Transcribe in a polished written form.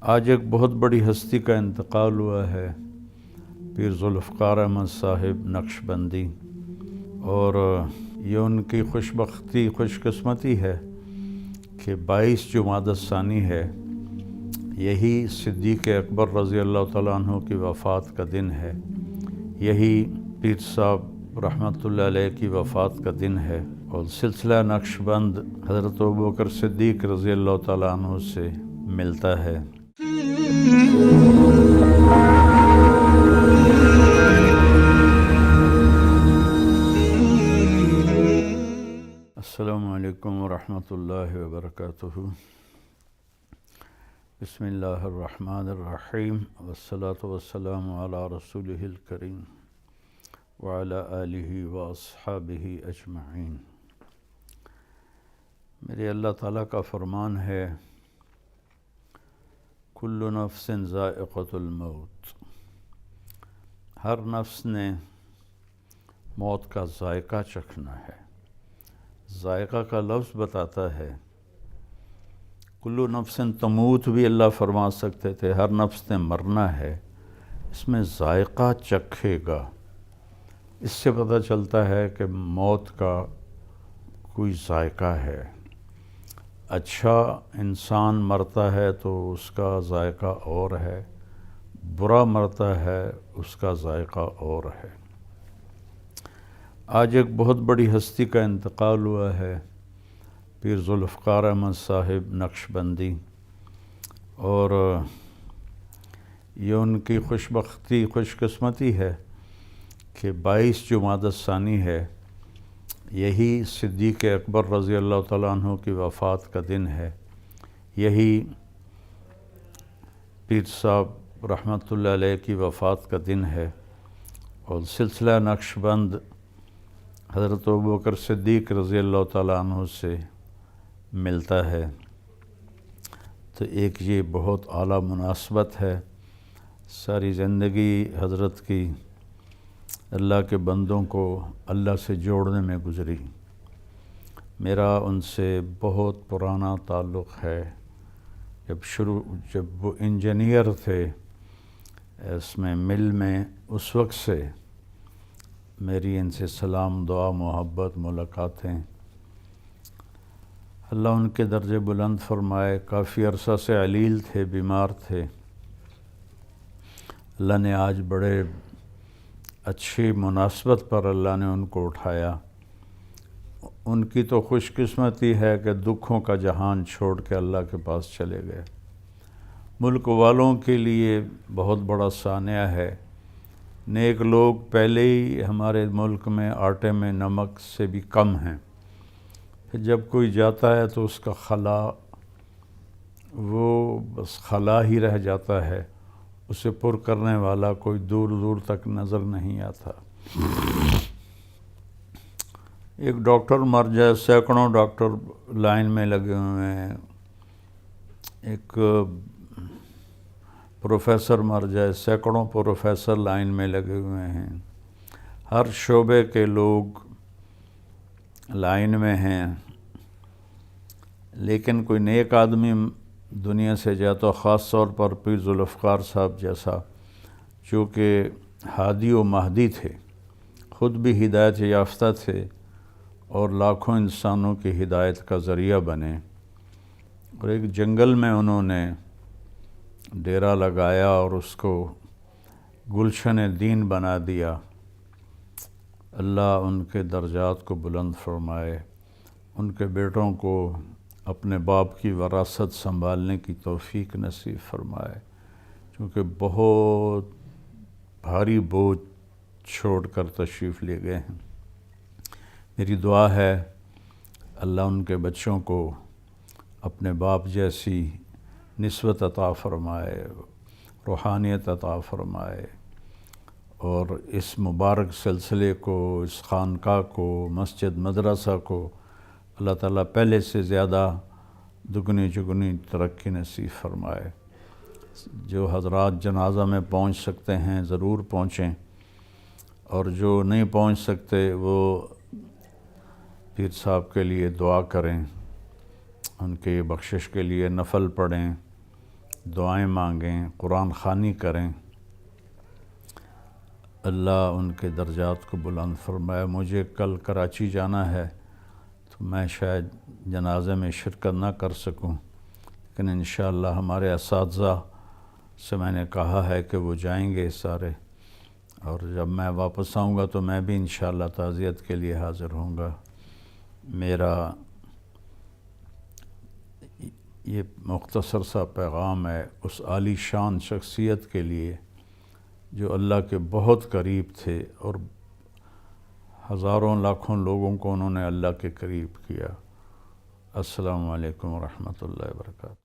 آج ایک بہت بڑی ہستی کا انتقال ہوا ہے، پیر ذوالفقار احمد صاحب نقشبندی، اور یہ ان کی خوش قسمتی ہے کہ 22 جمادی الثانی ہے، یہی صدیق اکبر رضی اللہ تعالیٰ عنہ کی وفات کا دن ہے، یہی پیر صاحب رحمۃ اللہ علیہ کی وفات کا دن ہے، اور سلسلہ نقشبند حضرت ابوبکر صدیق رضی اللہ تعالیٰ عنہ سے ملتا ہے۔ السلام علیکم ورحمۃ اللہ وبرکاتہ۔ بسم اللہ الرحمن الرحیم، والصلاة والسلام علی رسولہ الکریم وعلی آلہ واصحابہ اجمعین۔ میرے اللہ تعالیٰ کا فرمان ہے، کل نفس ذائقۃ الموت، ہر نفس نے موت کا ذائقہ چکھنا ہے۔ ذائقہ کا لفظ بتاتا ہے، کل نفس تموت بھی اللہ فرما سکتے تھے، ہر نفس نے مرنا ہے، اس میں ذائقہ چکھے گا۔ اس سے پتہ چلتا ہے کہ موت کا کوئی ذائقہ ہے۔ اچھا انسان مرتا ہے تو اس کا ذائقہ اور ہے، برا مرتا ہے اس کا ذائقہ اور ہے۔ آج ایک بہت بڑی ہستی کا انتقال ہوا ہے، پیر ذوالفقار احمد صاحب نقشبندی، اور یہ ان کی خوش قسمتی ہے کہ 22 جمادی الثانی ہے، یہی صدیق اکبر رضی اللہ تعالیٰ عنہ کی وفات کا دن ہے، یہی پیر صاحب رحمۃ اللہ علیہ کی وفات کا دن ہے، اور سلسلہ نقشبند حضرت ابوبکر صدیق رضی اللہ تعالیٰ عنہ سے ملتا ہے۔ تو ایک یہ بہت اعلیٰ مناسبت ہے، ساری زندگی حضرت کی اللہ کے بندوں کو اللہ سے جوڑنے میں گزری۔ میرا ان سے بہت پرانا تعلق ہے، جب وہ انجینئر تھے اس میں مل میں، اس وقت سے میری ان سے سلام، دعا، محبت، ملاقاتیں۔ اللہ ان کے درجے بلند فرمائے۔ کافی عرصہ سے علیل تھے، بیمار تھے، اللہ نے آج بڑے اچھی مناسبت پر اللہ نے ان کو اٹھایا۔ ان کی تو خوش قسمتی ہے کہ دکھوں کا جہان چھوڑ کے اللہ کے پاس چلے گئے۔ ملک والوں کے لیے بہت بڑا سانحہ ہے۔ نیک لوگ پہلے ہی ہمارے ملک میں آٹے میں نمک سے بھی کم ہیں، پھر جب کوئی جاتا ہے تو اس کا خلا، وہ بس خلا ہی رہ جاتا ہے، اسے پر کرنے والا کوئی دور دور تک نظر نہیں آتا۔ ایک ڈاکٹر مر جائے، سینکڑوں ڈاکٹر لائن میں لگے ہوئے ہیں، ایک پروفیسر مر جائے، سینکڑوں پروفیسر لائن میں لگے ہوئے ہیں، ہر شعبے کے لوگ لائن میں ہیں، لیکن کوئی نیک آدمی دنیا سے جاتا، خاص طور پر پیر ذوالفقار صاحب جیسا، چونکہ ہادی و مہدی تھے، خود بھی ہدایت یافتہ تھے اور لاکھوں انسانوں کی ہدایت کا ذریعہ بنے، اور ایک جنگل میں انہوں نے ڈیرا لگایا اور اس کو گلشن دین بنا دیا۔ اللہ ان کے درجات کو بلند فرمائے، ان کے بیٹوں کو اپنے باپ کی وراثت سنبھالنے کی توفیق نصیب فرمائے، چونکہ بہت بھاری بوجھ چھوڑ کر تشریف لے گئے ہیں۔ میری دعا ہے اللہ ان کے بچوں کو اپنے باپ جیسی نسبت عطا فرمائے، روحانیت عطا فرمائے، اور اس مبارک سلسلے کو، اس خانقاہ کو، مسجد مدرسہ کو اللہ تعالیٰ پہلے سے زیادہ دگنی چگنی ترقی نصیب فرمائے۔ جو حضرات جنازہ میں پہنچ سکتے ہیں ضرور پہنچیں، اور جو نہیں پہنچ سکتے وہ پیر صاحب کے لیے دعا کریں، ان کے بخشش کے لیے نفل پڑھیں، دعائیں مانگیں، قرآن خوانی کریں، اللہ ان کے درجات کو بلند فرمائے۔ مجھے کل کراچی جانا ہے تو میں شاید جنازے میں شرکت نہ کر سکوں، لیکن انشاءاللہ ہمارے اساتذہ سے میں نے کہا ہے کہ وہ جائیں گے سارے، اور جب میں واپس آؤں گا تو میں بھی انشاءاللہ تعزیت کے لیے حاضر ہوں گا۔ میرا یہ مختصر سا پیغام ہے اس عالی شان شخصیت کے لیے جو اللہ کے بہت قریب تھے، اور ہزاروں لاکھوں لوگوں کو انہوں نے اللہ کے قریب کیا۔ السلام علیکم ورحمۃ اللہ وبرکاتہ۔